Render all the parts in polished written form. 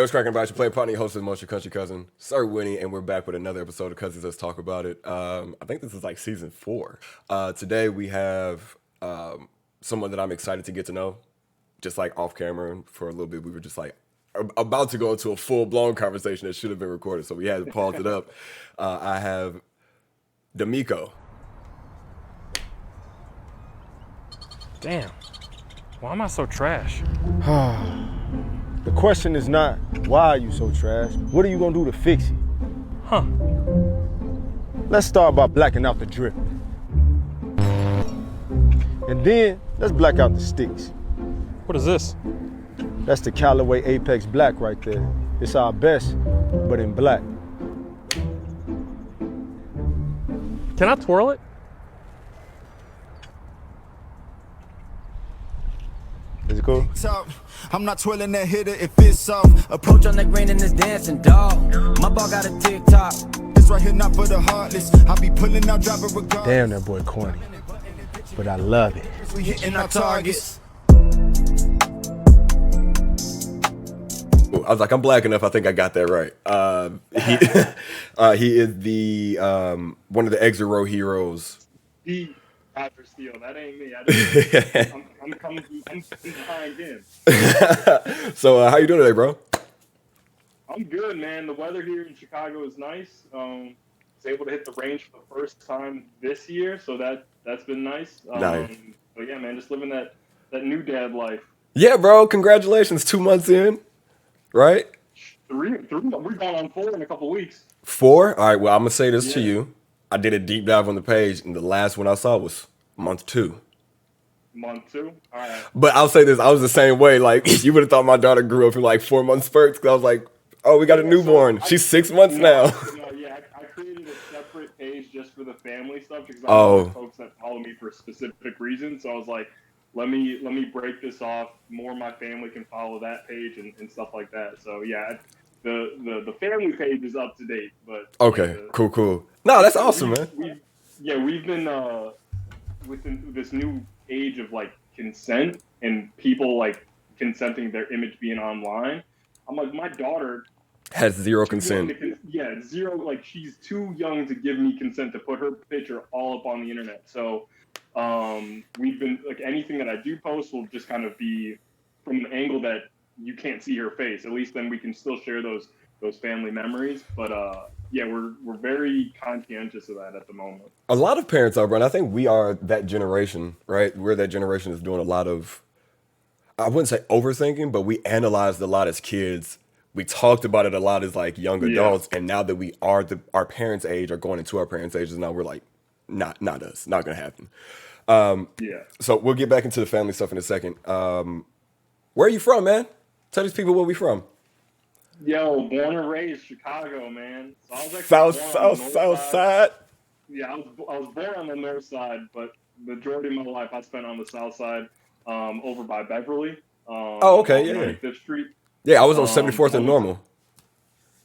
what's cracking about you? Play partner, host of the Most Your Country Cousin, Sir Winnie, and we're back with another episode of Cuzzies. Let's talk about it. I think this is like season 4. Today we have someone that I'm excited to get to know. Just like off camera for a little bit, we were just like about to go into a full blown conversation that should have been recorded, so we had to pause it up. I have D'Amico. Damn. Why am I so trash? The question is not, why are you so trash? What are you gonna do to fix it? Huh. Let's start by blacking out the drip. And then, let's black out the sticks. What is this? That's the Callaway Apex Black right there. It's our best, but in black. Can I twirl it? Is it cool? I'm not twirling that hitter if it's off. Approach on that green and this dancing dog. My ball got a TikTok. It's right here not for the heartless. I'll be pulling out driver regardless. Damn, that boy corny. But I love it. We hitting our targets. I was like, I'm black enough. I think I got that right. He is the one of the exit row heroes. The After Steel. That ain't me. I'm coming behind him. So how you doing today, bro? I'm good, man. The weather here in Chicago is nice. Was able to hit the range for the first time this year, so that's been nice. Nice. But yeah, man, just living that new dad life. Yeah, bro. Congratulations. 2 months in, right? Three. We're going on 4 in a couple weeks. 4? All right. Well, I'm gonna say this to you. I did a deep dive on the page, and the last one I saw was month 2. Month 2? All right. But I'll say this, I was the same way. Like, you would have thought my daughter grew up in like 4-month spurts, because I was like, oh, we got a newborn. She's 6 months now. Yeah, I created a separate page just for the family stuff, because I Oh. know folks that follow me for specific reasons. So I was like, let me break this off. More of my family can follow that page and stuff like that. So yeah, the family page is up to date. But Okay, cool. No, that's awesome, man. We've been within this new age of like consent and people like consenting their image being online. I'm like, my daughter Has zero consent. Zero. Like, she's too young to give me consent to put her picture all up on the internet. So we've been like, anything that I do post will just kind of be from an angle that you can't see her face. At least then we can still share those family memories. But yeah, we're very conscientious of that at the moment. A lot of parents are, bro. And I think we are that generation, right? We're that generation that's doing a lot of, I wouldn't say overthinking, but we analyzed a lot as kids. We talked about it a lot as like young adults. And now that we are our parents' age or going into our parents' ages, now we're like, not us, not gonna happen. So we'll get back into the family stuff in a second. Where are you from, man? Tell these people where we from. Yo, born and raised Chicago, man. So I was actually South side. Yeah, I was born on the north side, but majority of my life I spent on the south side, over by Beverly. Oh, okay, yeah. 95th Street. Yeah, I was on 74th and Normal.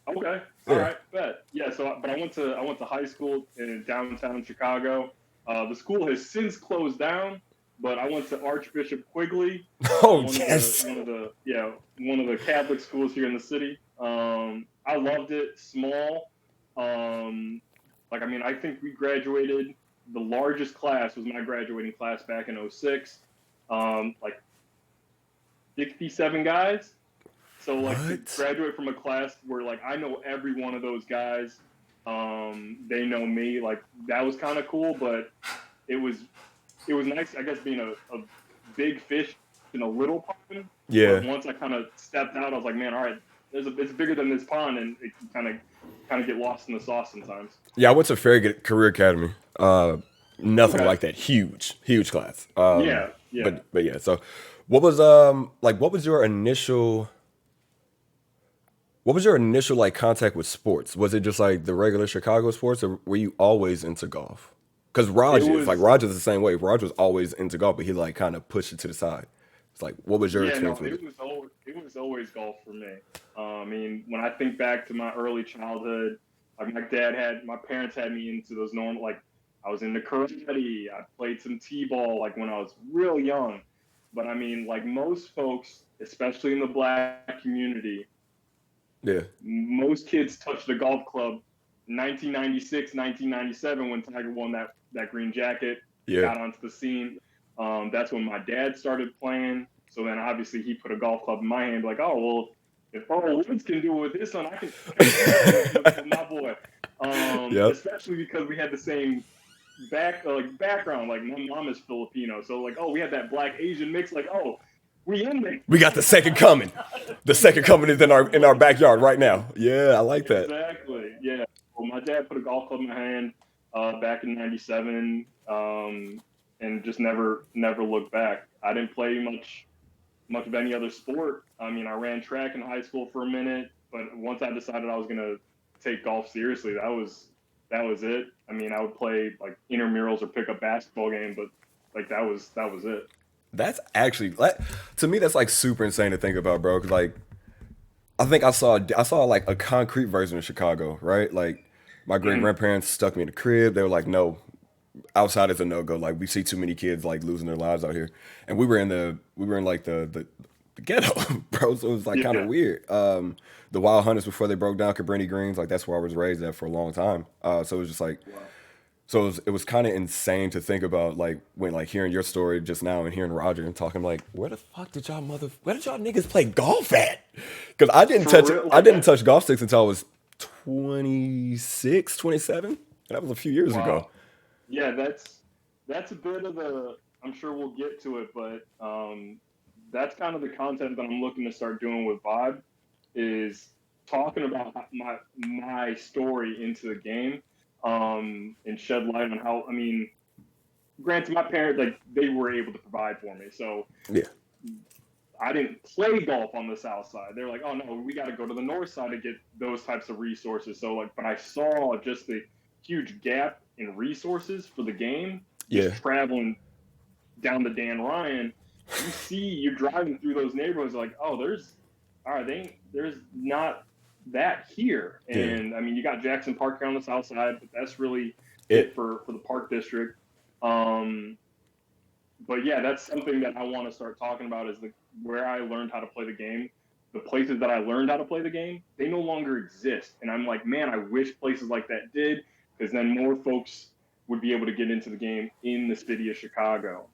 Okay, Yeah. all right, bet. Yeah, but I went to high school in downtown Chicago. The school has since closed down, but I went to Archbishop Quigley. Oh, yes. One of the Catholic schools here in the city. I loved it. Small. I think we graduated. The largest class was my graduating class back in 06. 67 guys. So to graduate from a class where like I know every one of those guys, they know me. Like, that was kind of cool, but it was nice, I guess, being a big fish in a little pond. Yeah. But once I kind of stepped out, I was like, man, all right, it's bigger than this pond, and it can kind of get lost in the sauce sometimes. Yeah, I went to Farragut Career Academy. Nothing like that. Huge class. Yeah. But yeah. So, what was your initial like contact with sports? Was it just like the regular Chicago sports, or were you always into golf? Because Rogers the same way. Rogers was always into golf, but he like kind of pushed it to the side. It's like, what was your experience with it? It was always golf for me. When I think back to my early childhood, like my parents had me into those normal, like I was into karate. I played some t-ball like when I was real young. But like most folks, especially in the black community, Yeah. Most kids touched a golf club 1996, 1997 when Tiger won that green jacket, Yeah. got onto the scene. That's when my dad started playing. So then obviously he put a golf club in my hand, like, oh, well, if Earl Woods can do it with his son, I can do it with my boy. Yep. Especially because we had the same background. Like my mom is Filipino, so like, oh, we had that black Asian mix. Like, oh, we in there. We got the second coming. The second coming is in our backyard right now. Yeah, I like that. Exactly. Yeah. Well, my dad put a golf club in my hand back in '97, and just never looked back. I didn't play much of any other sport. I mean, I ran track in high school for a minute, but once I decided I was gonna take golf seriously, that was it. I mean, I would play like intramurals or pick up basketball game, but like that was it. That's actually to me that's like super insane to think about, bro. Cause like I think I saw like a concrete version of Chicago, right? Like my great grandparents stuck me in the crib. They were like, no, outside is a no go. Like we see too many kids like losing their lives out here, and we were in like the ghetto, bro. So it was like kind of weird. The Wild Hunters before they broke down Cabrini Greens, like that's where I was raised at for a long time. So it was just like, so it was kind of insane to think about, like when like hearing your story just now and hearing Roger and talking like, where did y'all niggas play golf at? Because I didn't touch golf sticks until I was 26, 27. And that was a few years ago. Yeah, that's a bit of the. I'm sure we'll get to it, but that's kind of the content that I'm looking to start doing with Vybe, is talking about my story into the game, and shed light on how. I mean, granted, my parents, like, they were able to provide for me, so Yeah. I didn't play golf on the south side. They're like, oh no, we got to go to the north side to get those types of resources. So like, but I saw just the huge gap in resources for the game. Just traveling down the Dan Ryan, you're driving through those neighborhoods like, oh, there's not that here. And I mean, you got Jackson Park here on the south side, but that's really it for the Park District. But yeah, that's something that I want to start talking about, is where I learned how to play the game. The places that I learned how to play the game, they no longer exist. And I'm like, man, I wish places like that did, because then more folks would be able to get into the game in the city of Chicago.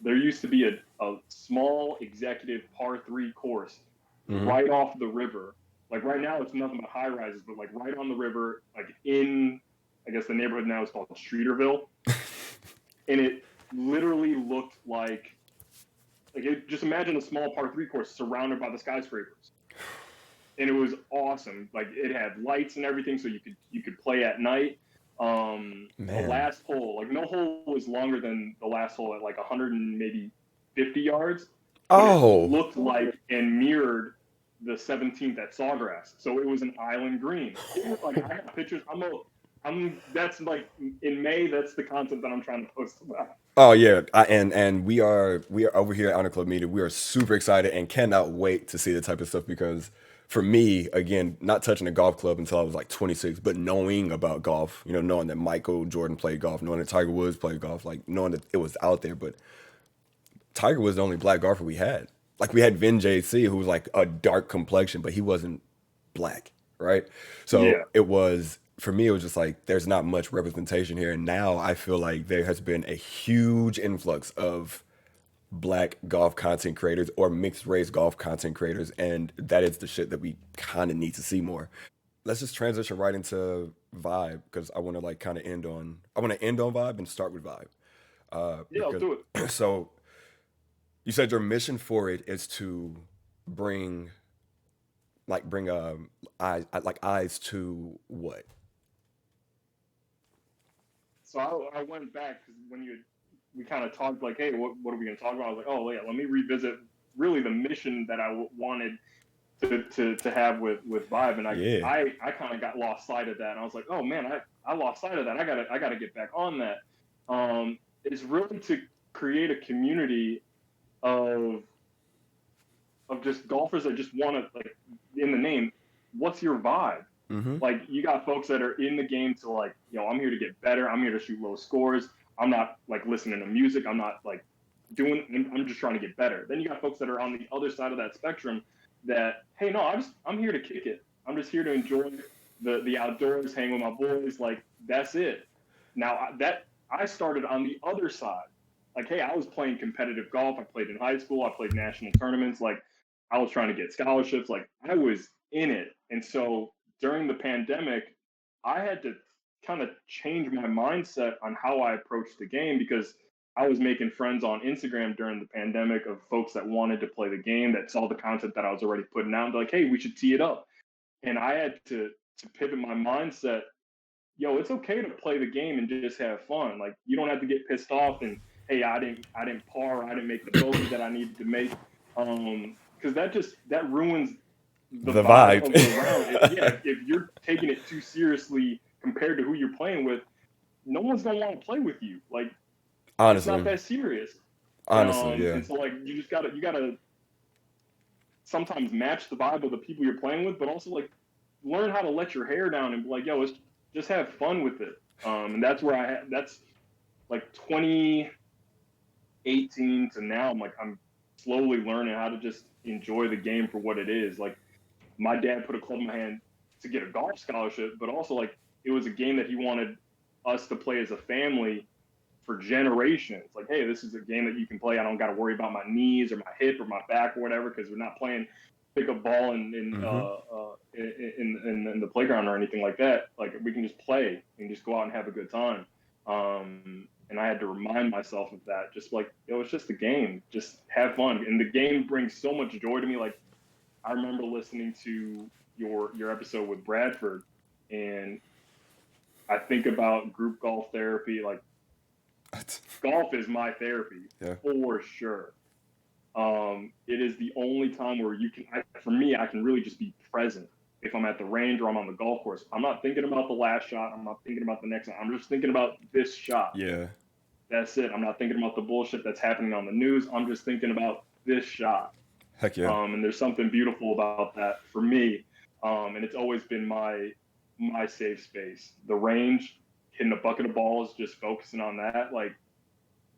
There used to be a small executive par 3 course right off the river. Like right now it's nothing but high rises, but like right on the river, like in, I guess the neighborhood now is called Streeterville. And it literally looked like just imagine a small par 3 course surrounded by the skyscrapers. And it was awesome. Like it had lights and everything, so you could play at night. The last hole, like no hole was longer than the last hole at like 100 and maybe 50 yards. Oh, it looked like and mirrored the 17th at Sawgrass. So it was an island green. It was like, I got pictures. That's like in May. That's the content that I'm trying to post about. Oh yeah, and we are over here at Honor Club Media. We are super excited and cannot wait to see the type of stuff, because for me, again, not touching a golf club until I was like 26, but knowing about golf, knowing that Michael Jordan played golf, knowing that Tiger Woods played golf, like knowing that it was out there. But Tiger was the only black golfer we had. Like we had Vin JC, who was like a dark complexion, but he wasn't black, right? So it was, for me, it was just like, there's not much representation here. And now I feel like there has been a huge influx of black golf content creators or mixed race golf content creators. And that is the shit that we kind of need to see more. Let's just transition right into Vybe, because I want to like kind of end on Vybe and start with Vybe. I'll do it. So you said your mission for it is to bring eyes to what? So I went back, because when we kind of talked like, hey, what are we going to talk about? I was like, oh yeah, let me revisit really the mission that I wanted to have with Vybe, and I kind of got lost sight of that, and I was like, oh man, I lost sight of that. I gotta get back on that. It's really to create a community of just golfers that just want to, like, in the name, what's your vibe? Mm-hmm. Like, you got folks that are in the game to like, I'm here to get better. I'm here to shoot low scores. I'm not like listening to music. I'm not like I'm just trying to get better. Then you got folks that are on the other side of that spectrum that, hey, no, I'm here to kick it. I'm just here to enjoy the outdoors, hang with my boys. Like, that's it. Now that I started on the other side. Like, hey, I was playing competitive golf. I played in high school. I played national tournaments. Like, I was trying to get scholarships. Like, I was in it. And so during the pandemic, I had to kind of change my mindset on how I approached the game, because I was making friends on Instagram during the pandemic of folks that wanted to play the game, that saw the content that I was already putting out, and be like, hey, we should tee it up. And I had to pivot my mindset. Yo, it's okay to play the game and just have fun. Like, you don't have to get pissed off and, hey, I didn't par, I didn't make the bogey that I needed to make. Because that ruins the vibe of the round. If you're taking it too seriously compared to who you're playing with, no one's gonna want to play with you. Like, it's not Honestly, that serious. honestly, yeah. And so, like, you gotta sometimes match the vibe of the people you're playing with, but also, like, learn how to let your hair down and be like, yo, let's just have fun with it. And that's where that's like 2018 to now. I'm slowly learning how to just enjoy the game for what it is. Like, my dad put a club in my hand to get a golf scholarship, but also, like, it was a game that he wanted us to play as a family for generations. Like, hey, this is a game that you can play. I don't got to worry about my knees or my hip or my back or whatever, because we're not playing pick up ball in the playground or anything like that. Like, we can just play and just go out and have a good time. And I had to remind myself of that. Just like, it's just a game. Just have fun. And the game brings so much joy to me. Like, I remember listening to your episode with Bradford, and I think about group golf therapy. Like, golf is my therapy, for sure. It is the only time where for me, I can really just be present. If I'm at the range or I'm on the golf course, I'm not thinking about the last shot. I'm not thinking about the next one. I'm just thinking about this shot. Yeah. That's it. I'm not thinking about the bullshit that's happening on the news. I'm just thinking about this shot. Heck yeah. And there's something beautiful about that for me. And it's always been my safe space. The range, hitting a bucket of balls, just focusing on that. Like,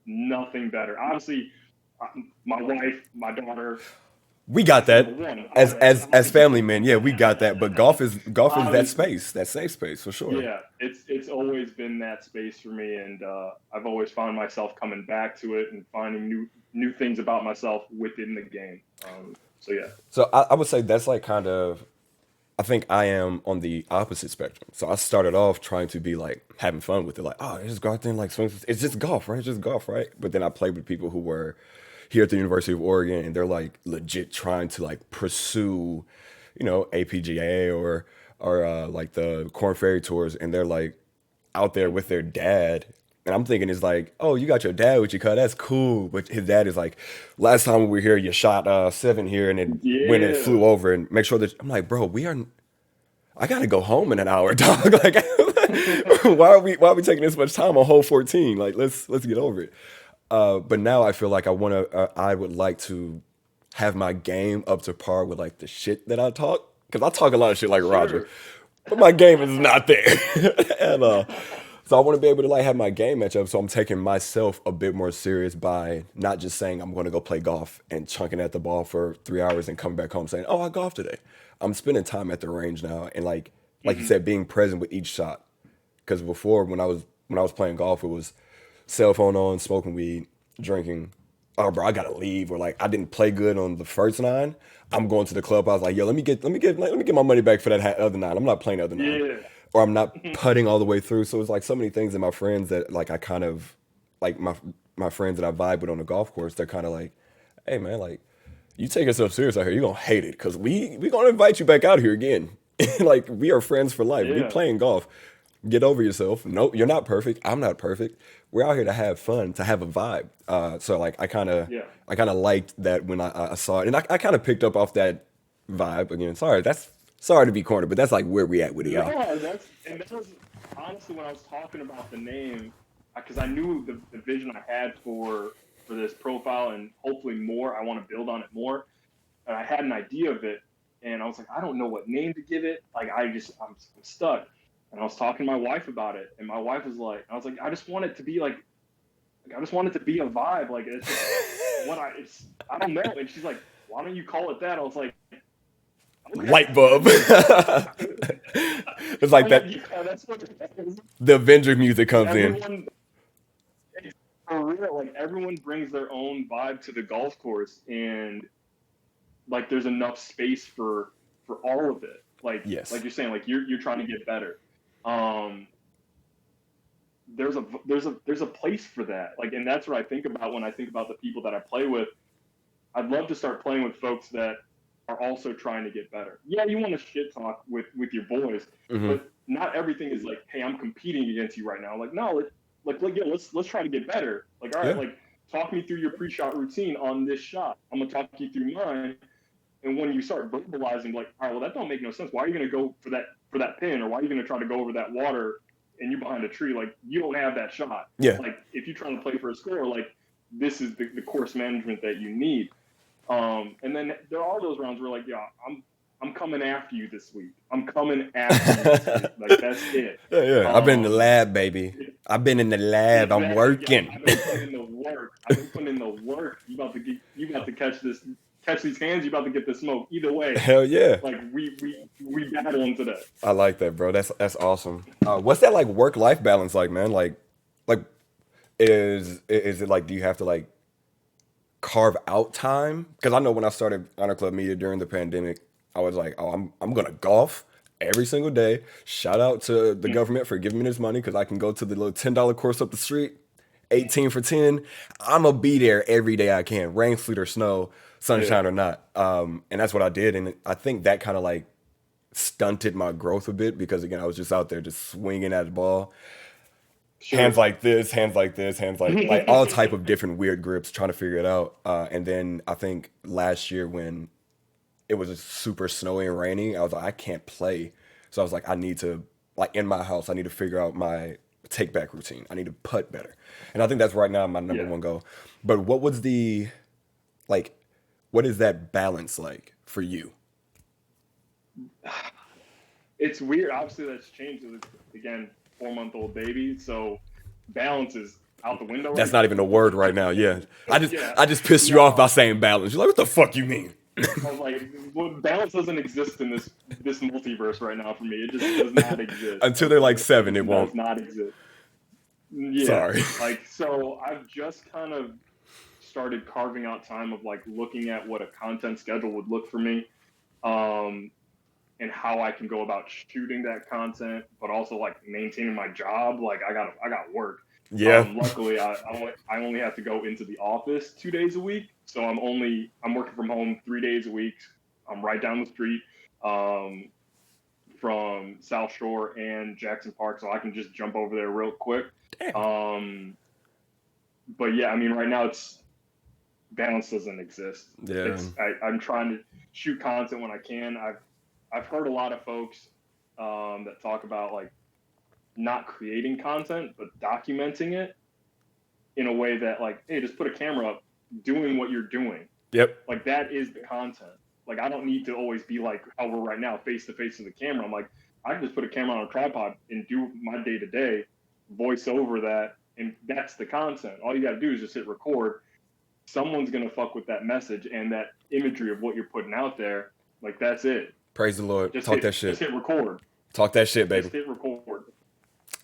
nothing better. Obviously, my wife, my daughter. We got that as family men. Yeah, we got that. But golf is that space, that safe space for sure. Yeah, it's always been that space for me, and I've always found myself coming back to it and finding new things about myself within the game. So yeah. So I would say that's like kind of, I think I am on the opposite spectrum. So I started off trying to be like having fun with it, like, oh, just go out there and like swing. It's just golf, right? It's just golf, right? But then I played with people who were here at the University of Oregon, and they're like legit trying to like pursue, APGA or like the Korn Ferry tours, and they're like out there with their dad. And I'm thinking, it's like, oh, you got your dad with you, cut. That's cool. But his dad is like, last time we were here, you shot 7 here, and it when it flew over, and make sure that I'm like, bro, I gotta go home in an hour, dog. Like, why are we taking this much time on hole 14? Like, let's get over it. But now I feel like I would like to have my game up to par with like the shit that I talk, because I talk a lot of shit like Roger, but my game is not there. And so I want to be able to like have my game match up. So I'm taking myself a bit more serious by not just saying I'm going to go play golf and chunking at the ball for 3 hours and coming back home saying, oh, I golfed today. I'm spending time at the range now, and like you said, being present with each shot. Because before, when I was playing golf, it was cell phone on, smoking weed, drinking. Oh, bro, I gotta leave. Or like, I didn't play good on the first 9. I'm going to the club. I was like, yo, let me get my money back for that other 9. I'm not playing the other 9. Yeah. Or I'm not putting all the way through. So it's like so many things in my friends that like I kind of like my friends that I vibe with on the golf course. They're kind of like, hey man, like, you take yourself serious out here, you're gonna hate it, because we gonna invite you back out here again. Like, we are friends for life. We playing golf. Get over yourself. No, you're not perfect. I'm not perfect. We're out here to have fun, to have a vibe. So like I kind of liked that when I saw it, and I kind of picked up off that vibe again. Sorry to be corny, but that's like where we at with it, y'all. Yeah, that was honestly when I was talking about the name, because I knew the vision I had for this profile, and hopefully more. I want to build on it more, and I had an idea of it, and I was like, I don't know what name to give it. Like, I'm stuck. And I was talking to my wife about it, and my wife was like, I was like, I just want it to be like I just want it to be a vibe. Like, it's just I don't know. And she's like, why don't you call it that? I was like, light bulb. It's like that. Yeah, that's what The Avenger music comes in. everyone. For real, like everyone brings their own vibe to the golf course, and like there's enough space for all of it. Yes. Like you're saying, like you're trying to get better. Um, there's a place for that. Like, and that's what I think about when I think about the people that I play with. I'd love to start playing with folks that are also trying to get better. Yeah, you want to shit talk with your boys, but not everything is like, hey, I'm competing against you right now. Like, no, yeah, let's try to get better. Like, all right, Yeah. like talk me through your pre-shot routine on this shot. I'm gonna talk you through mine. And when you start verbalizing, like, all right, well, that don't make no sense. Why are you gonna go for that pin, or why are you gonna try to go over that water and you behind a tree? Like, you don't have that shot. Yeah. Like, if you're trying to play for a score, like this is the course management that you need. And then there are those rounds where like, yeah, I'm coming after you this week. I'm coming after you this week. Like, that's it. Yeah. I've been in the lab, baby. I've been in the lab. I'm Exactly. working. Yeah, I've been putting in the work. I've been putting in the work. You about to catch these hands. You about to get the smoke. Either way. Hell yeah. Like we battle into that. I like that, bro. That's awesome. What's that like work-life balance like, man? Like is it like, do you have to like carve out time? Because I know when I started Honor Club Media during the pandemic, I was like, oh, I'm gonna golf every single day. Shout out to the government for giving me this money because I can go to the little $10 course up the street, 18 for 10. I'm gonna be there every day I can, rain, sleet, or snow, sunshine or not. And that's what I did, and I think that kind of like stunted my growth a bit because again, I was just out there just swinging at the ball. Sure. Hands like this, hands like this, hands like all type of different weird grips, trying to figure it out. And then I think last year when it was super snowy and rainy, I was like, I can't play. So I was like, I need to, like in my house, I need to figure out my take back routine. I need to putt better. And I think that's right now my number one goal. But what was the, like, what is that balance like for you? It's weird. Obviously, that's changed. Again, 4-month-old baby. So balance is out the window. That's right not even a word right now. Yeah. I just pissed you No. off by saying balance. You're like, what the fuck you mean? I was like, well, balance doesn't exist in this multiverse right now for me. It just does not exist. Until they're like 7, it won't. Does not exist. Yeah. Sorry. Like, so I've just kind of started carving out time of like looking at what a content schedule would look for me, and how I can go about shooting that content, but also like maintaining my job. Like I got work. Yeah. Luckily, I only have to go into the office 2 days a week, so I'm working from home 3 days a week. I'm right down the street from South Shore and Jackson Park, so I can just jump over there real quick. Damn. But yeah, I mean, right now balance doesn't exist. Yeah. I'm trying to shoot content when I can. I've heard a lot of folks that talk about like not creating content but documenting it in a way that like, hey, just put a camera up doing what you're doing. Yep. Like that is the content. Like I don't need to always be like how we're right now, face to face to the camera. I'm like, I can just put a camera on a tripod and do my day to day, voice over that, and that's the content. All you got to do is just hit record. Someone's gonna fuck with that message and that imagery of what you're putting out there. Like that's it. Praise the Lord. Just Talk that shit. Just hit record. Talk that shit, baby. Just hit record.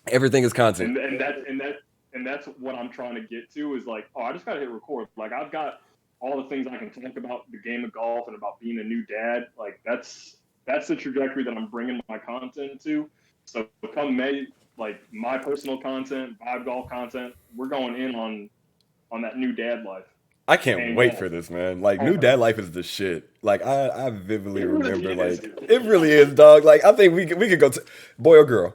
Everything is content. And that's what I'm trying to get to is like, oh, I just gotta hit record. Like I've got all the things I can talk about the game of golf and about being a new dad. Like that's the trajectory that I'm bringing my content to. So come May, like my personal content, Vybe golf content, we're going in on that new dad life. I can't wait for this, man. Like, new dad life is the shit. Like, I vividly remember, like, it really is, dog. Like, I think we could go to boy or girl.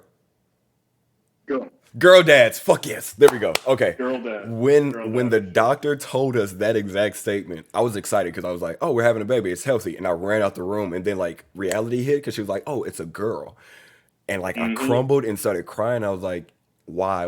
Girl dads. Fuck yes. There we go. Okay. Girl dad. When the doctor told us that exact statement, I was excited because I was like, oh, we're having a baby. It's healthy. And I ran out the room, and then like reality hit because she was like, oh, it's a girl. And like I crumbled and started crying. I was like, why?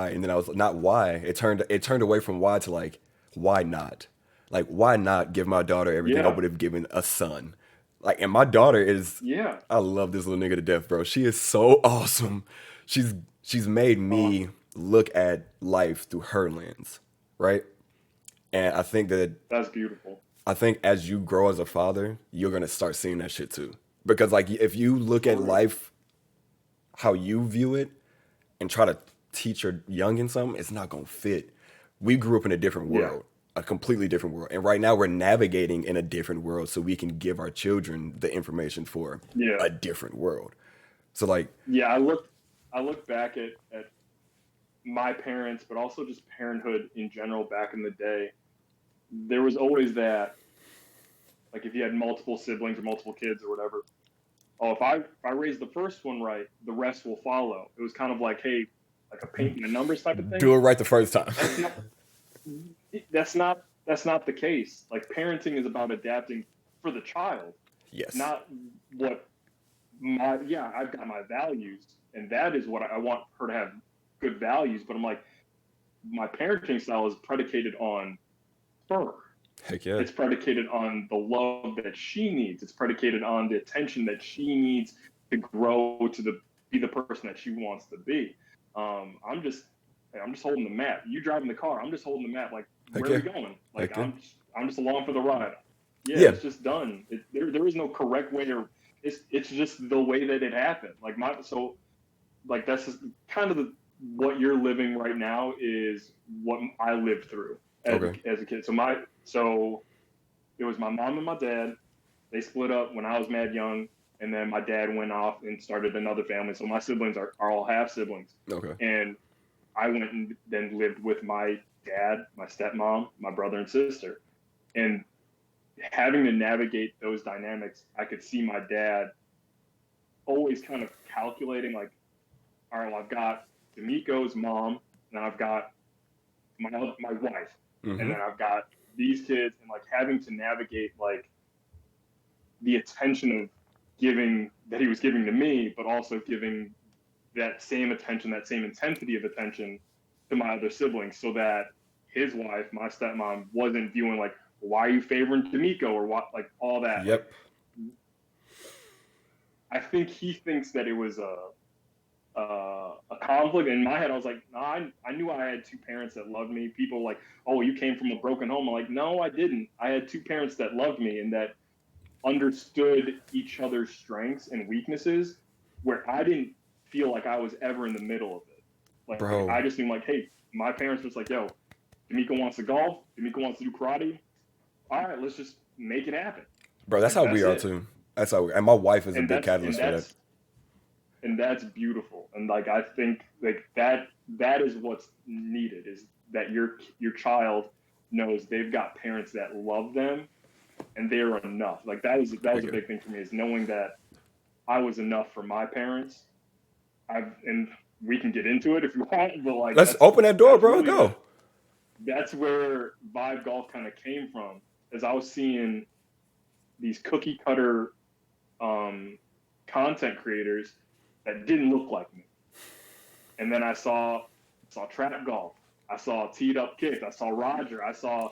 And then I was not why. It turned away from why to like, why not? Like, why not give my daughter everything I would have given a son? Like, and my daughter is, I love this little nigga to death, bro. She is so awesome. She's made me look at life through her lens, right? And I think that's beautiful. I think as you grow as a father, you're gonna start seeing that shit too. Because like if you look at life how you view it and try to teach your youngin something, it's not gonna fit. We grew up in a different world, a completely different world, and right now we're navigating in a different world, so we can give our children the information for a different world. So like, Yeah, I look back at my parents, but also just parenthood in general back in the day. There was always that, like if you had multiple siblings or multiple kids or whatever. Oh, if I raise the first one right, the rest will follow. It was kind of like, hey, like a painting the numbers type of thing. do it right the first time. That's not the case. Like parenting is about adapting for the child. Yes. Not what I've got my values, and that is what I want her to have good values. But I'm like, my parenting style is predicated on her. Heck yeah. It's predicated on the love that she needs. It's predicated on the attention that she needs to grow to be the person that she wants to be. I'm just holding the map. You driving the car. I'm just holding the map. Like, where are we going? Like, I'm just along for the ride. Yeah. It's just done. There is no correct way, or it's just the way that it happened. Like that's just kind of what you're living right now is what I lived through as a kid. So it was my mom and my dad. They split up when I was mad young, and then my dad went off and started another family. So my siblings are all half siblings. Okay. And I went and then lived with my dad, my stepmom, my brother and sister. And having to navigate those dynamics, I could see my dad always kind of calculating, like, all right, well, I've got D'Amico's mom, and I've got my wife, and then I've got these kids, and like having to navigate like the attention of giving that he was giving to me, but also giving that same attention, that same intensity of attention to my other siblings, so that his wife, my stepmom, wasn't viewing like, why are you favoring D'Amico or what, like all that. Yep. I think he thinks that it was a conflict. In my head, I was like, nah, I knew I had two parents that loved me. People like, oh, you came from a broken home. I'm like, no, I didn't. I had two parents that loved me and that understood each other's strengths and weaknesses, where I didn't feel like I was ever in the middle of it. Like, bro, I just knew like, hey, my parents was like, yo, D'Amico wants to golf. D'Amico wants to do karate. All right, let's just make it happen. Bro, that's how we are too. That's how and my wife is a big catalyst for that. And that's beautiful. And like I think like that is what's needed, is that your child knows they've got parents that love them and they're enough. Like that was a big thing for me, is knowing that I was enough for my parents. And we can get into it if you want, but like let's open that door, bro. Really go. That's where Vybe Golf kind of came from, as I was seeing these cookie cutter content creators that didn't look like me. And then I saw Trap Golf. I saw Teed Up Kick. I saw Roger. I saw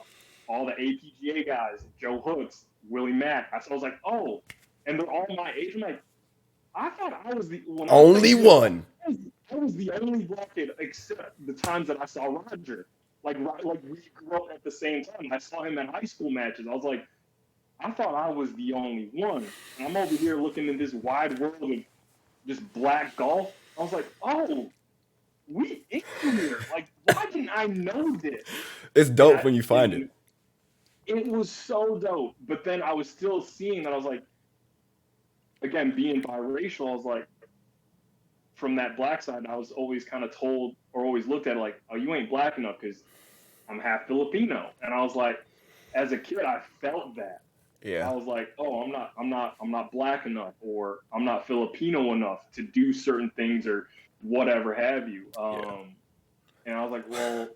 all the APGA guys, Joe Hooks, Willie Mack. I was like, oh, and they're all my age. I'm like, I thought I was the only one. I was the only black kid, except the times that I saw Roger. Like we grew up at the same time. I saw him at high school matches. I was like, I thought I was the only one. And I'm over here looking in this wide world of just black golf. I was like, oh, we in here. Like, why didn't I know this? It's dope when you find it. It was so dope. But then I was still seeing that. I was like, again, being biracial, I was like, from that black side, I was always kind of told or always looked at it like, oh, you ain't black enough because I'm half Filipino. And I was like, as a kid, I felt that. Yeah. I was like, oh, I'm not black enough, or I'm not Filipino enough to do certain things or whatever have you. And I was like, well,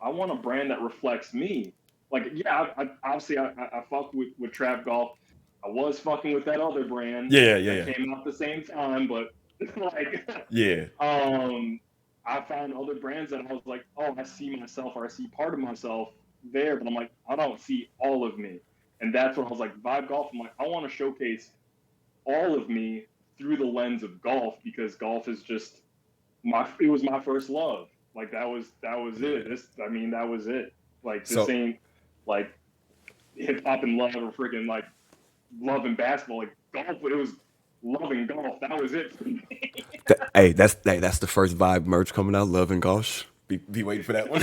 I want a brand that reflects me. Like, yeah, obviously I fucked with Trap Golf. I was fucking with that other brand. Yeah. Came out at the same time, but like, yeah. I found other brands that I was like, oh, I see myself, or I see part of myself there, but I'm like, I don't see all of me. And that's when I was like, Vybe Golf, I'm like, I want to showcase all of me through the lens of golf, because golf is just it was my first love. Like that was it. That was it. Like this ain't like hip hop and love, or freaking like love and basketball. Like golf, it was loving golf. That was it for me. Hey, that's the first Vybe merch coming out. Love and Gosh. Be waiting for that one.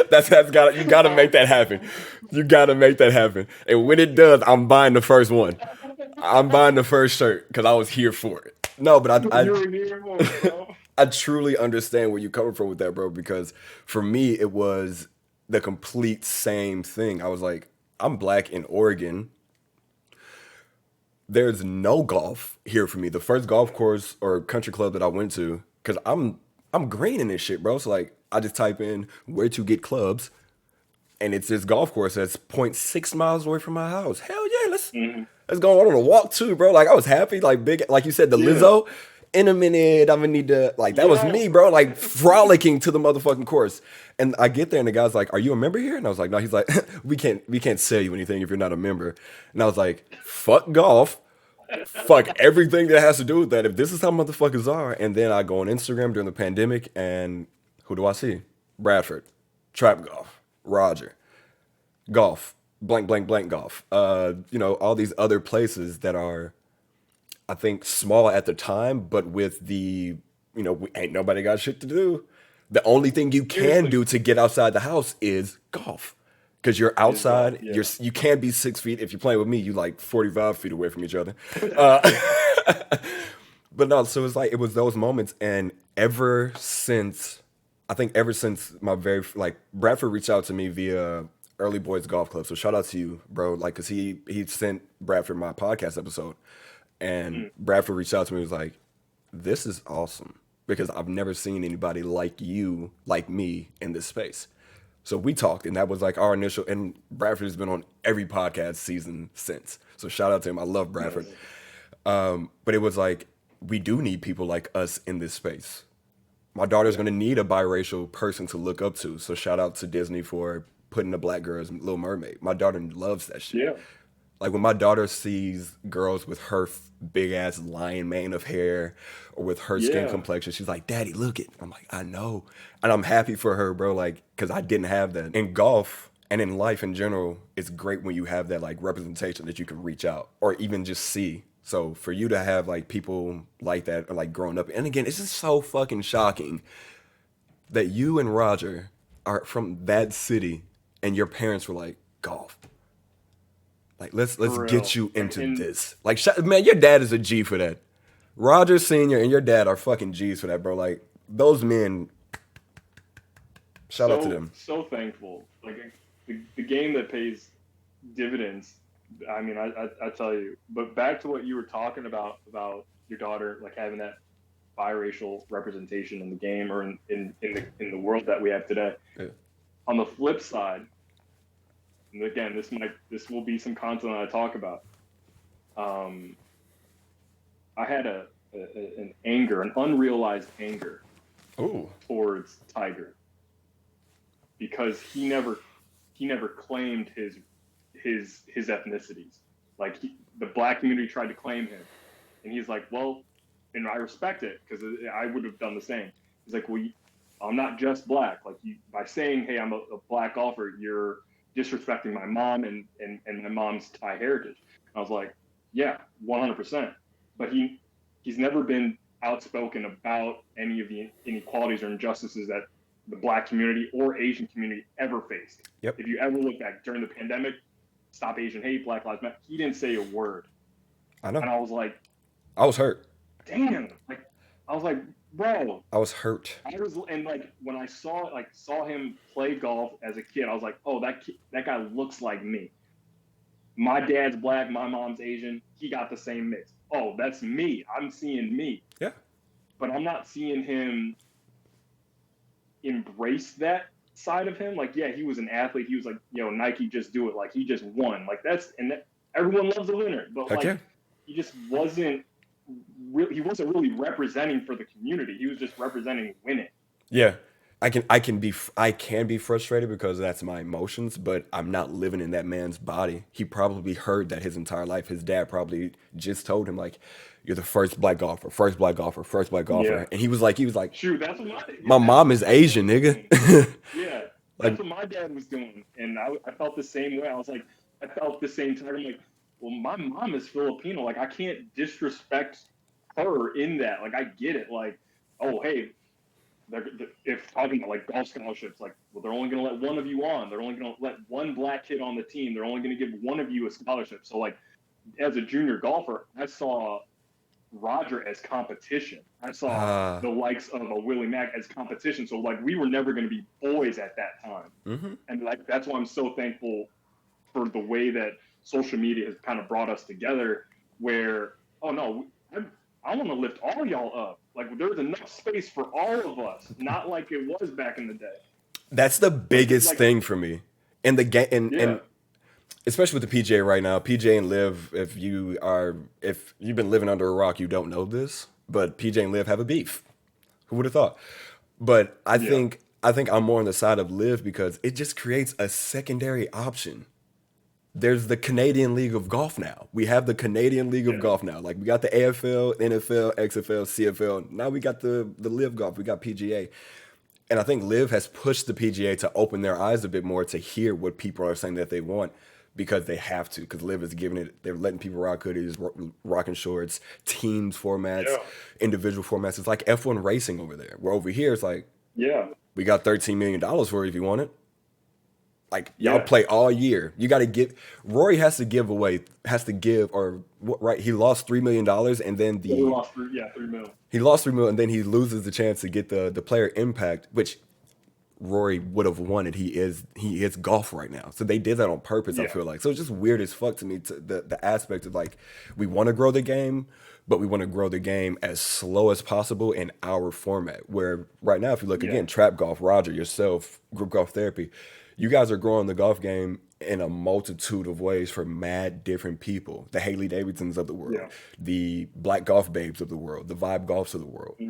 that's got you gotta make that happen. You gotta make that happen. And when it does, I'm buying the first one. I'm buying the first shirt because I was here for it. No, but You were here for it, bro. I truly understand where you're coming from with that, bro, because for me, it was the complete same thing. I was like, I'm black in Oregon. There's no golf here for me. The first golf course or country club that I went to, because I'm green in this shit, bro. So like, I just type in where to get clubs, and it's this golf course that's 0.6 miles away from my house. Hell yeah, let's go on a walk too, bro. Like I was happy, like big, like you said, the Lizzo. In a minute, I'm gonna need to like that was me, bro. Like frolicking to the motherfucking course, and I get there and the guy's like, "Are you a member here?" And I was like, "No." He's like, we can't sell you anything if you're not a member." And I was like, "Fuck golf, fuck everything that has to do with that. If this is how motherfuckers are." And then I go on Instagram during the pandemic, and who do I see? Bradford, Trap Golf, Roger, Golf, blank blank blank Golf. All these other places that are, I think, small at the time, but with the, ain't nobody got shit to do. The only thing you can do to get outside the house is golf. Because you're outside, you can't be 6 feet. If you're playing with me, you like 45 feet away from each other. But no, so it was those moments. And ever since my Bradford reached out to me via Early Boys Golf Club. So shout out to you, bro. Like, cause he sent Bradford my podcast episode. And Bradford reached out to me and was like, this is awesome because I've never seen anybody like you, like me in this space. So we talked and that was like our initial, and Bradford has been on every podcast season since. So shout out to him. I love Bradford. But it was like, we do need people like us in this space. My daughter's going to need a biracial person to look up to. So shout out to Disney for putting the black girls in Little Mermaid. My daughter loves that shit. Yeah. Like when my daughter sees girls with her big ass lion mane of hair or with her skin complexion, she's like, "Daddy, look it." I'm like, "I know." And I'm happy for her, bro, like, because I didn't have that. In golf and in life in general, it's great when you have that like representation that you can reach out or even just see. So for you to have like people like that or like growing up, and again, it's just so fucking shocking that you and Roger are from that city and your parents were like, golf. Like, let's get you into this. Like, man, your dad is a G for that. Roger Sr. and your dad are fucking G's for that, bro. Like, those men, shout out to them. So thankful. Like, the game that pays dividends, I mean, I tell you. But back to what you were talking about your daughter, like, having that biracial representation in the game or in the world that we have today. Yeah. On the flip side, and again, this will be some content that I talk about. I had an unrealized anger towards Tiger because he never claimed his ethnicities. Like the black community tried to claim him, and he's like, well, and I respect it because I would have done the same. He's like, well, I'm not just black. Like by saying, hey, I'm a black golfer, you're disrespecting my mom and my mom's Thai heritage. I was like, yeah, 100%. But he's never been outspoken about any of the inequalities or injustices that the black community or Asian community ever faced. Yep. If you ever look back during the pandemic, Stop Asian Hate, Black Lives Matter, he didn't say a word. I know. And I was like, I was hurt. Damn. Like, I was like, bro. I was hurt. And like when I saw him play golf as a kid, I was like, oh, that guy looks like me. My dad's black, my mom's Asian. He got the same mix. Oh, that's me. I'm seeing me. Yeah. But I'm not seeing him embrace that side of him. Like, yeah, he was an athlete. He was like, Nike, just do it. Like, he just won. Like, everyone loves a winner. But he just wasn't. He wasn't really representing for the community. He was just representing winning. Yeah, I can be frustrated because that's my emotions, but I'm not living in that man's body. He probably heard that his entire life. His dad probably just told him like, "You're the first black golfer, first black golfer, first black golfer," yeah. And he was like, "Shoot, that's what my mom is Asian, nigga." Yeah, that's what my dad was doing, and I felt the same way. I was like, I felt the same time. I'm like, well, my mom is Filipino. Like, I can't disrespect her in that. Like, I get it. Like, oh, hey, if talking about like golf scholarships, like, well, they're only going to let one of you on. They're only going to let one black kid on the team. They're only going to give one of you a scholarship. So, like, as a junior golfer, I saw Roger as competition. I saw the likes of a Willie Mack as competition. So, like, we were never going to be boys at that time. Mm-hmm. And, like, that's why I'm so thankful for the way that social media has kind of brought us together where, oh, no, I want to lift all y'all up. Like, there's enough space for all of us, not like it was back in the day. That's the biggest thing for me. And the game, and especially with the PGA right now, PGA and Liv, if you've been living under a rock, you don't know this, but PGA and Liv have a beef. Who would have thought? But I think I'm more on the side of Liv because it just creates a secondary option. There's the Canadian League of Golf now. We have the Canadian League of Golf now. Like, we got the AFL, NFL, XFL, CFL. Now we got the Liv Golf. We got PGA. And I think Liv has pushed the PGA to open their eyes a bit more to hear what people are saying that they want because they have to. Because Liv is giving it, they're letting people rock hoodies, rocking shorts, teams formats, individual formats. It's like F1 racing over there. Where over here, it's like, we got $13 million for it if you want it. Like, y'all play all year. You got to give. Rory has to give, or right? He lost $3 million, and then he lost $3 million. He lost $3 million, and then he loses the chance to get the player impact, which Rory would have wanted. He is golf right now, so they did that on purpose. I feel like so it's just weird as fuck to me. To the aspect of like we want to grow the game, but we want to grow the game as slow as possible in our format. Where right now, if you look again, Trap Golf, Roger, yourself, Group Golf Therapy. You guys are growing the golf game in a multitude of ways for mad different people. The Haley Davidsons of the world, the Black Golf Babes of the world, the Vybe Golfs of the world.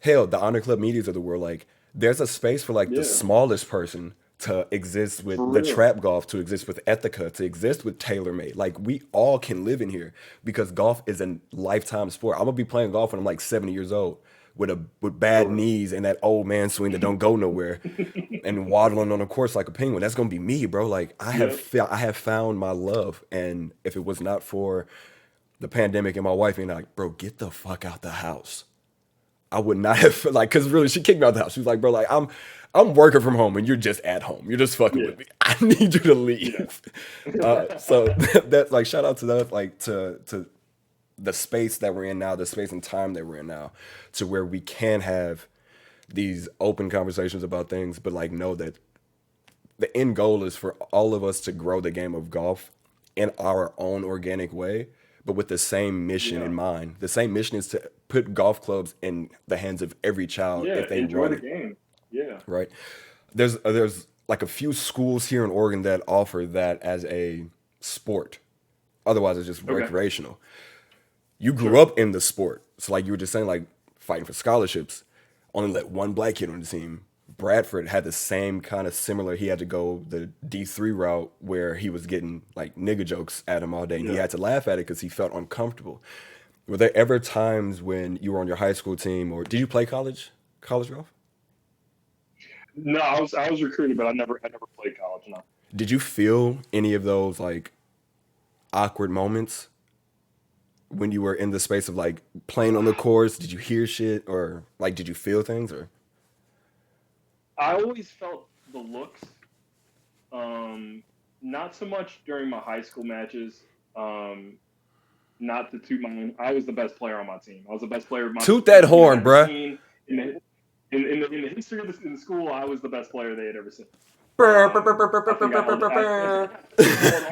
Hell, the Honor Club Medias of the world. Like, there's a space for like the smallest person to exist with the Trap Golf, to exist with Ethica, to exist with TaylorMade. Like, we all can live in here because golf is a lifetime sport. I'm gonna be playing golf when I'm like 70 years old. With bad knees and that old man swing that don't go nowhere, and waddling on a course like a penguin. That's gonna be me, bro. Like, I have found my love, and if it was not for the pandemic and my wife being like, bro, get the fuck out the house, I would not have like, because really she kicked me out the house. She was like, bro, like I'm working from home and you're just at home. You're just fucking with me. I need you to leave. So that's like, shout out to that, like to the space that we're in now, the space and time that we're in now, to where we can have these open conversations about things, but like know that the end goal is for all of us to grow the game of golf in our own organic way, but with the same mission in mind. The same mission is to put golf clubs in the hands of every child if they enjoy want the it. game. Yeah. Right. There's like a few schools here in Oregon that offer that as a sport. Otherwise, it's just recreational. You grew up in the sport. So like you were just saying, like fighting for scholarships, only let one black kid on the team. Bradford had the same kind of similar. He had to go the D3 route where he was getting like nigga jokes at him all day. And he had to laugh at it because he felt uncomfortable. Were there ever times when you were on your high school team, or did you play college golf? No, I was recruited, but I never played college. No. Did you feel any of those like awkward moments when you were in the space of like playing on the course? Did you hear shit, or like did you feel things? Or I always felt the looks. Not so much during my high school matches. Not to toot my own. I was the best player on my team. I was the best player of my toot that horn, bruh. In the history of the school, I was the best player they had ever seen. I held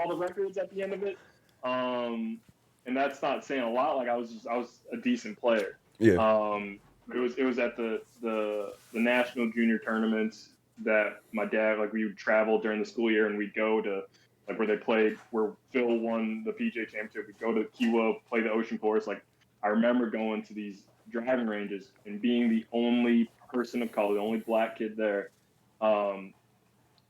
all the records at the end of it. And that's not saying a lot. Like I was a decent player. Yeah. It was at the national junior tournaments that my dad, like we would travel during the school year and we'd go to like where they played, where Phil won the PGA championship. We'd go to Kiwa, play the ocean course. Like I remember going to these driving ranges and being the only person of color, the only black kid there.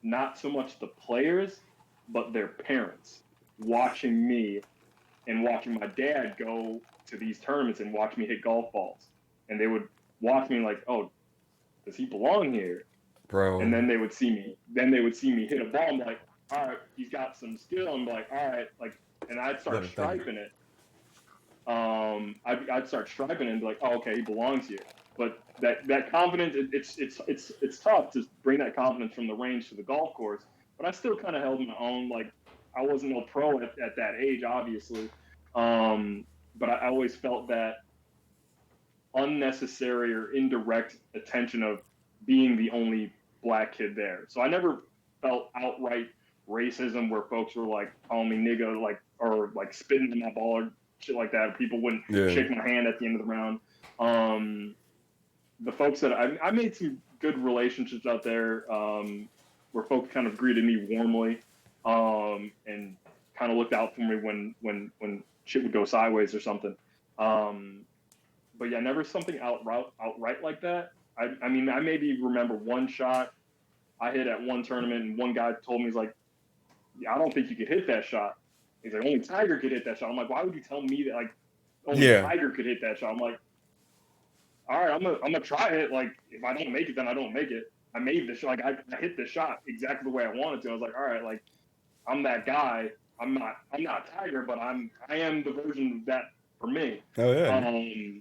Not so much the players, but their parents watching me and watching my dad go to these tournaments and watch me hit golf balls. And they would watch me like, oh, does he belong here? Bro. And then they would see me. Then they would see me hit a ball. I'm like, all right, he's got some skill. I'm like, all right, like and I'd start Love it, thank you. striping it. I'd start striping it and be like, oh, okay, he belongs here. But that confidence, it's tough to bring that confidence from the range to the golf course. But I still kind of held my own. Like, I wasn't no pro at that age, obviously. But I always felt that unnecessary or indirect attention of being the only black kid there. So I never felt outright racism where folks were like calling me nigga, like, or like spitting in my ball or shit like that. People wouldn't shake my hand at the end of the round. The folks that I made some good relationships out there, where folks kind of greeted me warmly, and kind of looked out for me when shit would go sideways or something. But yeah, never something outright like that. I mean, I maybe remember one shot I hit at one tournament, and one guy told me, he's like, yeah, I don't think you could hit that shot. He's like, only Tiger could hit that shot. I'm like, why would you tell me that? Like, only Tiger could hit that shot. I'm like, all right, I'm gonna try it. Like, if I don't make it, then I don't make it. I made the shot. Like, I hit the shot exactly the way I wanted to. I was like, all right, like, I'm that guy. I'm not Tiger, but I am the version of that for me. Oh yeah.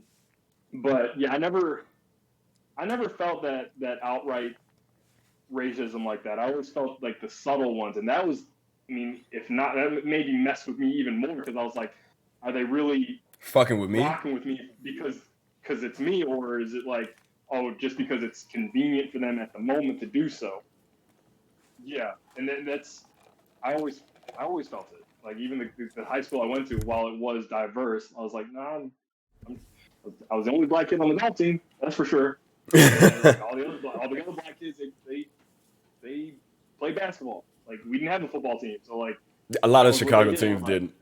But yeah, I never felt that outright racism like that. I always felt like the subtle ones, and that was, I mean, if not, that maybe messed with me even more, because I was like, are they really Fucking with me? rocking with me because it's me, or is it like, oh, just because it's convenient for them at the moment to do so? Yeah, and then I always felt it. Like, even the high school I went to, while it was diverse, I was like, nah, I was the only black kid on the golf team, that's for sure. Like, all the other black kids, they play basketball. Like, we didn't have a football team, so like a lot of Chicago teams didn't,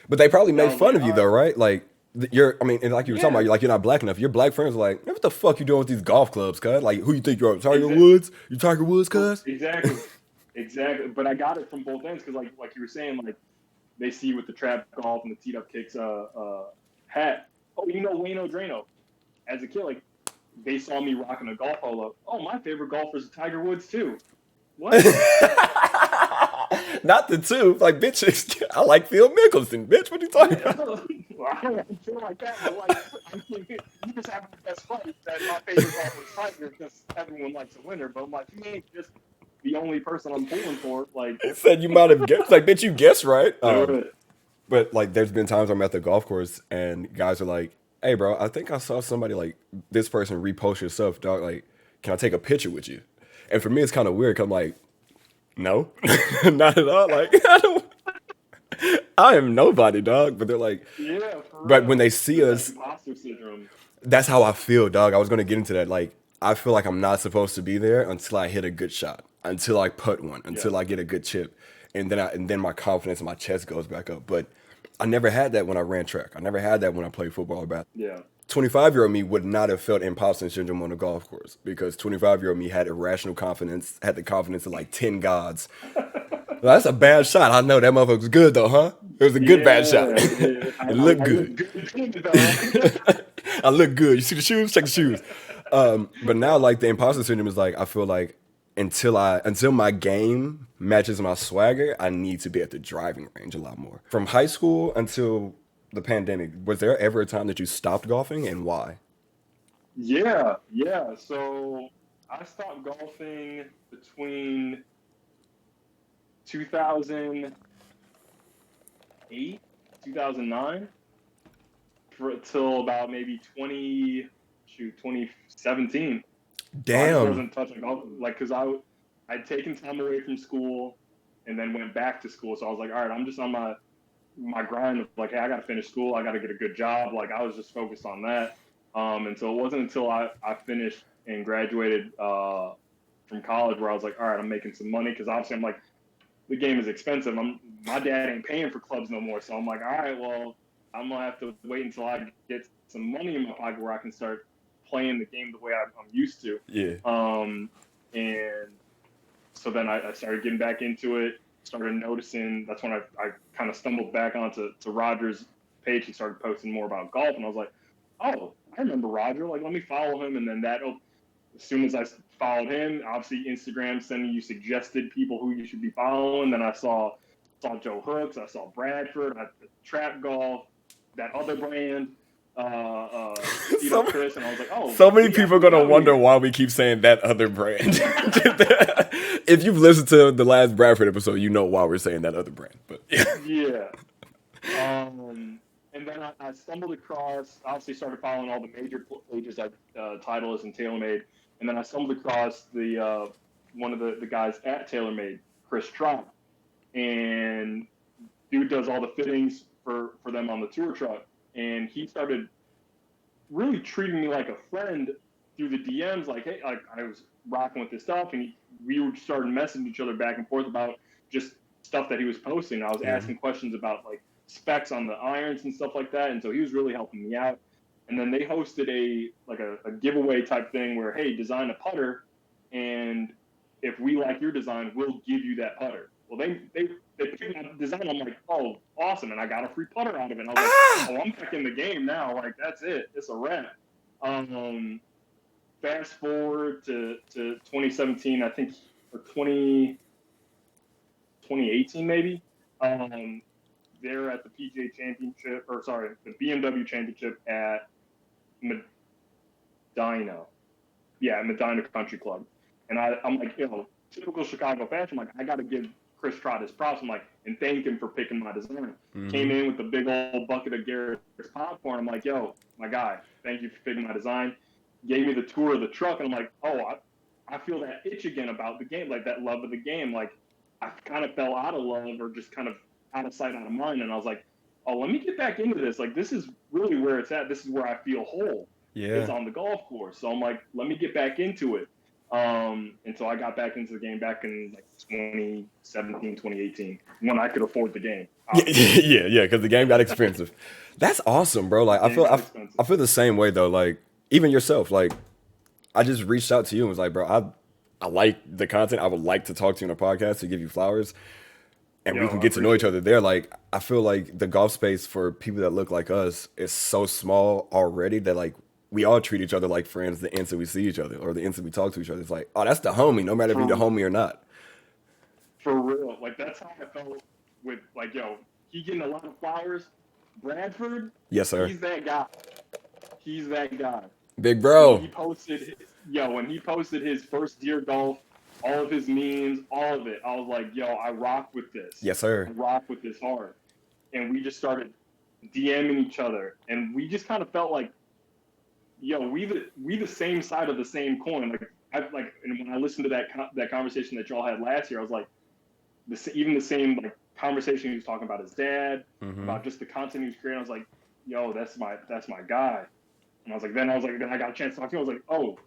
but they probably made fun of you though, right? Like, I mean, and like you were talking about, you're not black enough. Your black friends were like, what the fuck you doing with these golf clubs, cuz? Like, who you think you are, Tiger Woods? You Tiger Woods, cuz? Exactly. But I got it from both ends, because like you were saying, like, they see you with the trap golf and the teed up kicks hat. Oh, you know Wayne O'Drano. As a kid, like, they saw me rocking a golf polo. Oh, my favorite golfer is Tiger Woods too. What? Not the two. Like, bitch, I like Phil Mickelson. Bitch, what are you talking about? Well, I don't feel like that, but like, I mean, you just have the best fight that my favorite golfer is Tiger, because everyone likes a winner. But I'm like, you ain't just the only person I'm pulling for. Like, He said you might have guessed. Like, bitch, you guessed right. But like, there's been times I'm at the golf course and guys are like, hey, bro, I think I saw somebody, like, this person repost your stuff, dog. Like, can I take a picture with you? And for me, it's kind of weird, because I'm like, no, not at all. Like, I am nobody, dog. But they're like, yeah. But when they see us, imposter syndrome. That's how I feel, dog. I was going to get into that. Like, I feel like I'm not supposed to be there until I hit a good shot, until I putt one, until I get a good chip. And then my confidence in my chest goes back up. But I never had that when I ran track. I never had that when I played football or basketball. Yeah. 25-year-old me would not have felt imposter syndrome on the golf course, because 25-year-old me had irrational confidence, had the confidence of like 10 gods. Well, that's a bad shot. I know that motherfucker was good though, huh? It was a good bad shot. It looked good. I look good. You see the shoes? Check the shoes. But now, like, the imposter syndrome is like, I feel like until my game matches my swagger, I need to be at the driving range a lot more. From high school until the pandemic, was there ever a time that you stopped golfing, and why? Yeah. So I stopped golfing between 2008, 2009, till about maybe 2017. Damn. I wasn't touching golf, like, because I'd taken time away from school and then went back to school. So I was like, all right, I'm just on my grind of like, hey, I got to finish school. I got to get a good job. Like, I was just focused on that. And so it wasn't until I finished and graduated from college where I was like, all right, I'm making some money, because obviously I'm like, the game is expensive. My dad ain't paying for clubs no more. So I'm like, all right, well, I'm going to have to wait until I get some money in my pocket where I can start playing the game the way I'm used to. Yeah. And so then I started getting back into it, started noticing. That's when I kind of stumbled back onto Roger's page. He started posting more about golf, and I was like, oh, I remember Roger. Like, let me follow him. And then as soon as I followed him, obviously Instagram sending you suggested people who you should be following. Then I saw saw Joe Hooks, I saw Bradford, Trap Golf, that other brand, So, Chris, and I was like, oh, so many we people are actually gonna out wonder here. why we keep saying that other brand. If you've listened to the last Bradford episode, you know why we're saying that other brand. But Yeah. And then I stumbled across, obviously started following all the major pages like Titleist and TaylorMade, and then I stumbled across the one of the guys at TaylorMade, Chris Trott, and dude does all the fittings for them on the tour truck, and he started really treating me like a friend through the DMs, like, hey, I was rocking with this stuff, and we started messaging each other back and forth about just stuff that he was posting. I was asking questions about like specs on the irons and stuff like that, and so he was really helping me out. And then they hosted a giveaway type thing where, hey, design a putter, and if we like your design, we'll give you that putter. Well, they picked my design. I'm like, oh, awesome, and I got a free putter out of it. And I was like, oh, I'm back in the game now. Like, that's it. It's a wrap. Fast forward to 2017, I think, or 2018 maybe. They're at the PGA Championship, or sorry, the BMW Championship at Medina. Yeah, Medina Country Club. And I'm like, typical Chicago fashion, like, I got to give Chris Trott his props. I'm like, and thank him for picking my design. Came in with the big old bucket of Garrett's popcorn. I'm like, yo, my guy, thank you for picking my design. Gave me the tour of the truck, and I'm like, oh, I feel that itch again about the game, like that love of the game. Like, I kind of fell out of love, or just kind of out of sight, out of mind. And I was like, oh, let me get back into this. Like, this is really where it's at. This is where I feel whole. yeah, It's on the golf course. So I'm like, let me get back into it. And so I got back into the game back in like 2017, 2018, when I could afford the game. yeah, because the game got expensive. That's awesome, bro. Like, I feel the same way though. Like, even yourself, like, I just reached out to you and was like, bro, I like the content. I would like to talk to you on a podcast to give you flowers, and we can get to know each other there. Like, I feel like the golf space for people that look like us is so small already that, like, we all treat each other like friends the instant we see each other, or the instant we talk to each other. It's like, oh, that's the homie, no matter if you're the homie or not. For real. Like, that's how I felt with, like, he getting a lot of flowers. Bradford, Yes, sir. he's that guy. He's that guy. Big bro. When he posted his first Deer Golf, all of his memes, all of it, I was like, I rock with this. Yes, sir. I rock with this hard. And we just started DMing each other, and we just kind of felt like, we the same side of the same coin. And when I listened to that conversation that y'all had last year, I was like, even the same like conversation he was talking about his dad, about just the content he was creating. I was like, that's my guy. And then I got a chance to talk to him. I was like, oh,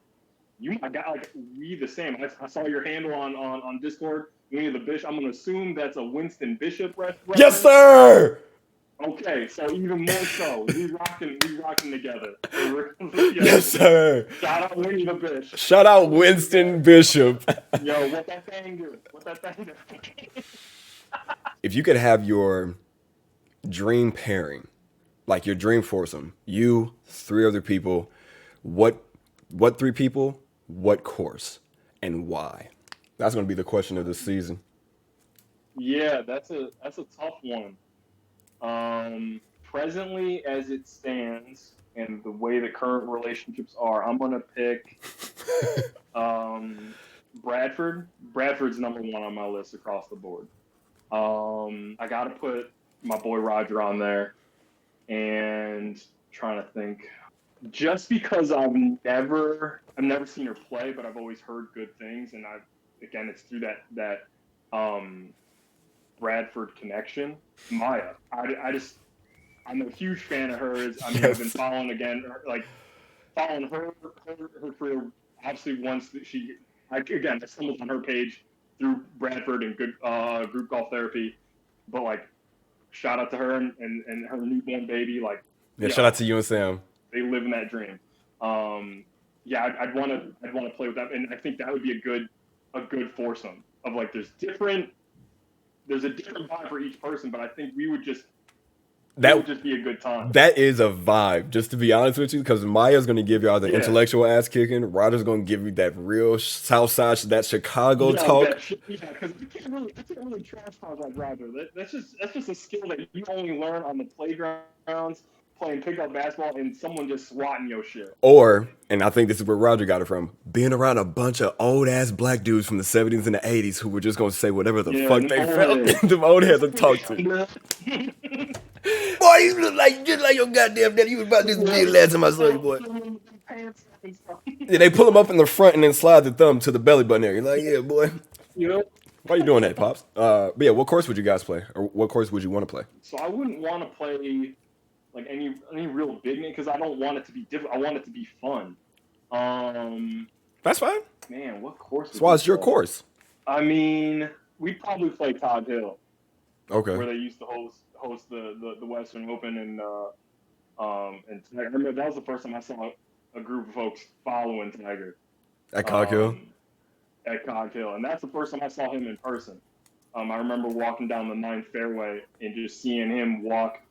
you my guy. Like, we the same. I saw your handle on Discord. Winnie the Bishop. I'm gonna assume that's a Winston Bishop reference. Yes, sir. Okay, so even more so, we rocking together. Yes, sir. Shout out Winnie the Bishop. Shout out Winston Bishop. What that thing do? If you could have your dream pairing, like your dream foursome, you, three other people, what three people, what course, and why? That's going to be the question of this season. Yeah, that's a tough one. Presently, as it stands, and the way the current relationships are, I'm gonna pick Bradford. Bradford's number one on my list across the board. I gotta put my boy Roger on there, and trying to think. Just because I've never seen her play, but I've always heard good things, and it's through that Bradford connection. Maya, I'm a huge fan of hers. I mean, yes. I've been following her career. Obviously, once I stumbled on her page through Bradford and good group golf therapy, but like, shout out to her and her newborn baby. Like, shout out to you and Sam. They live in that dream. I'd want to play with that, and I think that would be a good foursome of like, there's a different vibe for each person, but I think we would just That would just be a good time. That is a vibe, just to be honest with you, because Maya's going to give y'all the intellectual ass kicking. Roger's going to give you that real Southside, that Chicago talk. Because you can't really trash talk like Roger. That's just a skill that you only learn on the playgrounds, playing pickup basketball, and someone just swatting your shit. Or, and I think this is where Roger got it from, being around a bunch of old ass black dudes from the 70s and the 80s who were just going to say whatever the fuck they felt. Them old heads to talk to. Boy, you look just like your goddamn daddy. You was about this big last time I saw you, boy. Yeah, they pull him up in the front and then slide the thumb to the belly button area. Like, yeah, boy. Why are you doing that, Pops? But yeah, what course would you guys play? Or what course would you want to play? So I wouldn't want to play like any real big name because I don't want it to be different. I want it to be fun. That's fine. Man, what course? That's why it's your course. I mean, we'd probably play Todd Hill. Okay. Where they used to host the Western Open and I remember that was the first time I saw a group of folks following Tiger. At Cog Hill? At Cog Hill. And that's the first time I saw him in person. I remember walking down the 9th fairway and just seeing him walk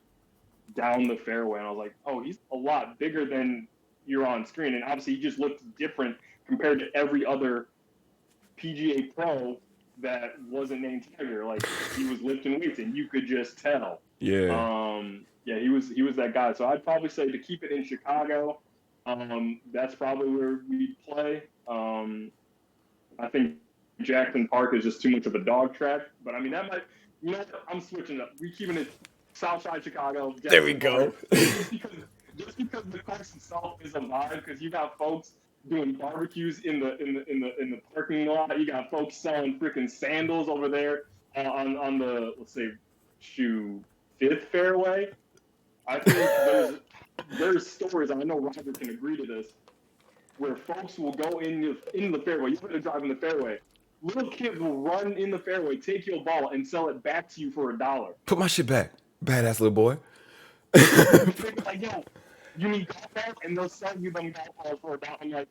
down the fairway. And I was like, oh, he's a lot bigger than you're on screen. And obviously he just looked different compared to every other PGA pro that wasn't named Tiger. Like, he was lifting weights and you could just tell. Yeah. Yeah, he was that guy. So I'd probably say to keep it in Chicago, that's probably where we'd play. I think Jackson Park is just too much of a dog track. But I mean, that might, I'm switching up. We keeping it SouthSide Chicago. Jackson there we go. just because the course itself is a vibe, because you got folks doing barbecues in the parking lot. You got folks selling freaking sandals over there on the, let's say, 5th fairway. I think there's stores, and I know Roger can agree to this, where folks will go in the fairway. You're going to drive in the fairway. Little kids will run in the fairway, take your ball, and sell it back to you for $1. Put my shit back, badass little boy. Like, yo, you need golf balls, and they'll sell you them golf balls for $1. I'm like,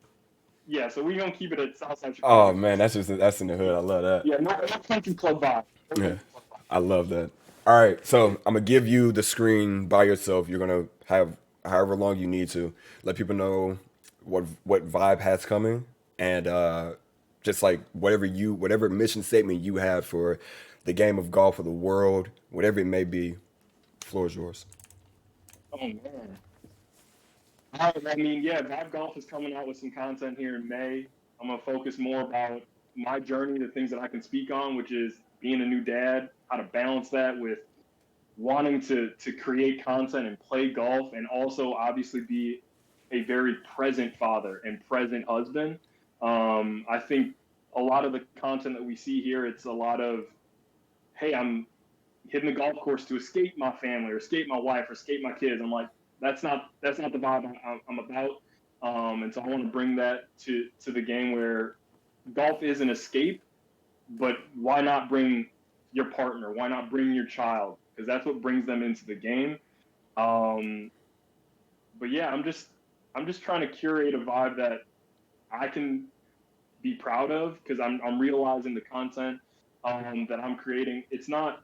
yeah, so we're going to keep it at Southside Chicago. Oh, man, that's in the hood. I love that. Yeah, no country club vibe. Yeah, I love that. All right, so I'm going to give you the screen by yourself. You're going to have however long you need to. Let people know what Vybe has coming, and just like whatever mission statement you have for the game of golf, for the world, whatever it may be, the floor is yours. Oh, man. I mean, yeah, Vybe Golf is coming out with some content here in May. I'm going to focus more about my journey, the things that I can speak on, which is being a new dad, how to balance that with wanting to create content and play golf, and also obviously be a very present father and present husband. I think a lot of the content that we see here, it's a lot of, hey, I'm hitting the golf course to escape my family or escape my wife or escape my kids. I'm like, that's not the vibe I'm about. And so I want to bring that to the game where golf is an escape, but why not bring your partner? Why not bring your child? Because that's what brings them into the game. But yeah, I'm just trying to curate a vibe that I can be proud of, because I'm realizing the content that I'm creating. It's not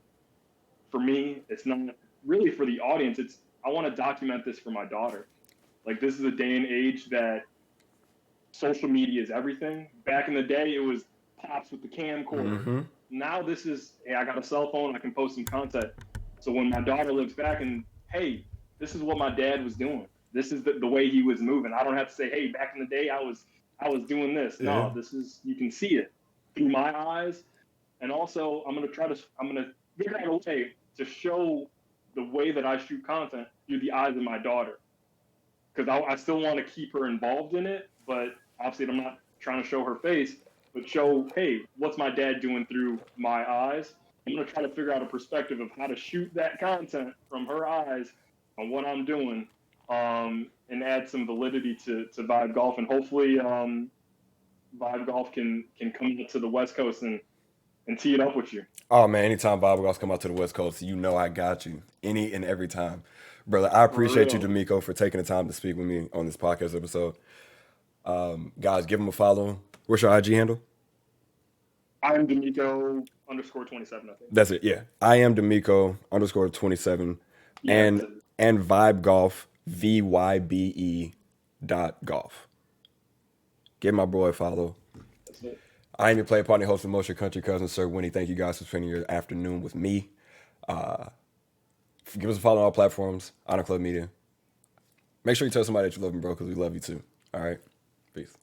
for me. It's not really for the audience. I want to document this for my daughter. Like, this is a day and age that social media is everything. Back in the day, it was pops with the camcorder. Mm-hmm. Now this is, hey, I got a cell phone, I can post some content. So when my daughter looks back and, hey, this is what my dad was doing. This is the way he was moving. I don't have to say, hey, back in the day, I was doing this. Yeah. No, this is, you can see it through my eyes. And also, I'm going to figure out a way to show the way that I shoot content through the eyes of my daughter. Because I still want to keep her involved in it, but obviously I'm not trying to show her face, but show, hey, what's my dad doing through my eyes? I'm going to try to figure out a perspective of how to shoot that content from her eyes on what I'm doing, and add some validity to Vybe Golf. And hopefully Vybe Golf can come to the West Coast and tee it up with you. Oh, man, anytime Vybe Golf come out to the West Coast, you know I got you. Any and every time. Brother, I appreciate you, D'Amico, for taking the time to speak with me on this podcast episode. Guys, give him a follow. What's your IG handle? I am D'Amico _27, I think. That's it, yeah. I am D'Amico _27. Yeah, and that's it. and Vybe Golf, VYBE.golf. Give my boy a follow. That's it. I am your play partner, host of Motion Country Cousin, Sir Winnie. Thank you guys for spending your afternoon with me. Give us a follow on all platforms, Honor Club Media. Make sure you tell somebody that you love them, bro, because we love you too. All right? Peace.